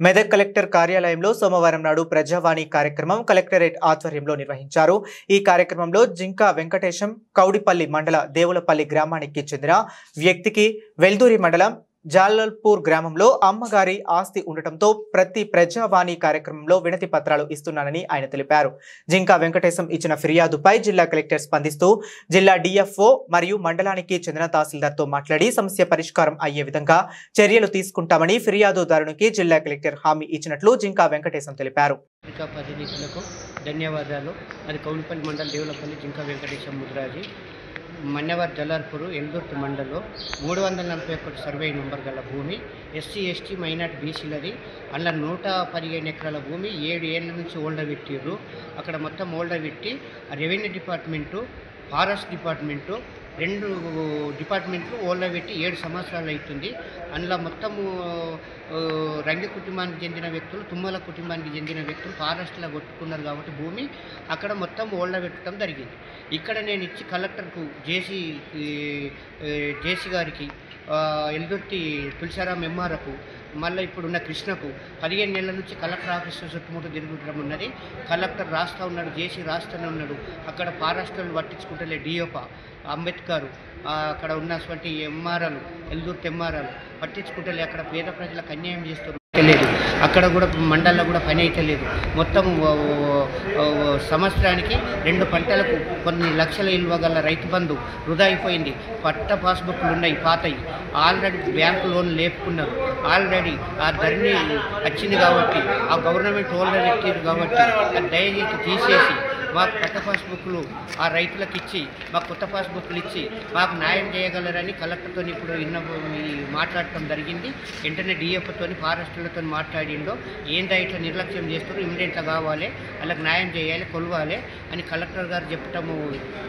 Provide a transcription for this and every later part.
Medak collector కార్యాలయంలో సోమవారం నాడు ప్రజావాణి కార్యక్రమం కలెక్టరేట్ ఆధ్వర్యంలో నిర్వహించారు. ఈ కార్యక్రమంలో జింకా వెంకటేశం కౌడిపల్లి మండల దేవులపల్లి గ్రామానికి చెందిన వ్యక్తికి వెల్దూరి మండలం జాలల్పూర్ గ్రామంలో అమ్మగారి ఆస్తి ఉండటంతో ప్రతి ప్రజావాణి కార్యక్రమంలో వినతి పత్రాలు ఇస్తున్నానని ఆయన తెలిపారు. జింకా వెంకటేశం ఇచ్చిన ఫిర్యాదుపై జిల్లా కలెక్టర్ స్పందిస్తూ జిల్లా డిఎఫ్ఓ మరియు మండలానికి చెందిన తహసీల్దార్తో మాట్లాడి సమస్య పరిష్కారం అయ్యే విధంగా చర్యలు తీసుకుంటామని ఫిర్యాదుదారునికి జిల్లా కలెక్టర్ హామీ ఇచ్చినట్లు జింకా వెంకటేశం తెలిపారు. ధన్యవాదాలు. అది కౌడిపల్లి మండల్ దేవులపల్లి జింకా వెంకటేశం ముద్రాజీ మన్నెవర్ జలార్పూర్ ఎల్దుర్తి మండల్లో 341 సర్వే నెంబర్ గల భూమి ఎస్సీ ఎస్టీ మైనార్టీ బీసీలది. అందులో 115 ఎకరాల భూమి 7 ఏళ్ళ నుంచి ఓల్డర్ పెట్టిర్రు. అక్కడ మొత్తం ఓల్డర్ పెట్టి రెవెన్యూ డిపార్ట్మెంటు, ఫారెస్ట్ డిపార్ట్మెంటు, 2 డిపార్ట్మెంట్లు ఓల్డర్ పెట్టి 7 సంవత్సరాలు అవుతుంది. అందులో మొత్తము రంగి కుటుంబానికి చెందిన వ్యక్తులు, తుమ్మల కుటుంబానికి చెందిన వ్యక్తులు ఫారెస్ట్లో కొట్టుకున్నారు కాబట్టి భూమి అక్కడ మొత్తం ఓల్డర్ పెట్టడం జరిగింది. ఇక్కడ నేను ఇచ్చి కలెక్టర్కు జేసీ గారికి, ఎల్దుర్తి తులసారాం ఎంఆర్కు, మళ్ళీ ఇప్పుడున్న కృష్ణకు 15 నెలల నుంచి కలెక్టర్ ఆఫీస్ చుట్టుముట్టు తిరుగుతడం ఉన్నది. కలెక్టర్ రాస్తూ ఉన్నాడు, జేసీ రాస్తూనే ఉన్నాడు. అక్కడ ఫారెస్టర్లు పట్టించుకుంటలే, డిఓప అంబేద్కర్ అక్కడ ఉన్నటువంటి ఎంఆర్ఎల్, ఎల్దుర్తి ఎంఆర్ఎల్ పట్టించుకుంటలే. అక్కడ పేద ప్రజలకు అన్యాయం చేస్తారు లేదు. అక్కడ కూడా మండల్లో కూడా పని అయితే లేదు. మొత్తం సంవత్సరానికి 2 పంటలకు కొన్ని లక్షల ఇవ్వగల రైతు బంధు వృధా అయిపోయింది. పట్ట పాస్బుక్లు ఉన్నాయి పాతయి, ఆల్రెడీ బ్యాంకు లోన్ లేపుకున్నారు. ఆల్రెడీ ఆ ధరణి వచ్చింది కాబట్టి, ఆ గవర్నమెంట్ ఓల్డర్ పెట్టారు కాబట్టి దయచేసి తీసేసి మాకు పట్ట పాస్బుక్లు ఆ రైతులకు ఇచ్చి, మాకు కొత్త పాస్బుక్లు ఇచ్చి మాకు న్యాయం చేయగలరని కలెక్టర్తో ఇప్పుడు మాట్లాడటం జరిగింది. వెంటనే డిఎఫ్తో ఫారెస్టులతో మాట్లాడిండో ఏందా ఇట్లా నిర్లక్ష్యం చేస్తారు, ఇమ్మీడియట్గా కావాలి, వాళ్ళకి న్యాయం చేయాలి, కొలవాలి అని కలెక్టర్ గారు చెప్పటము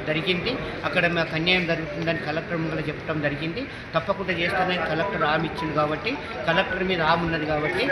జరిగింది. అక్కడ మాకు అన్యాయం జరుగుతుందని కలెక్టర్ ముందు చెప్పడం జరిగింది. తప్పకుండా చేస్తానని కలెక్టర్ హామీ ఇచ్చింది కాబట్టి, కలెక్టర్ మీద హామీ ఉన్నది కాబట్టి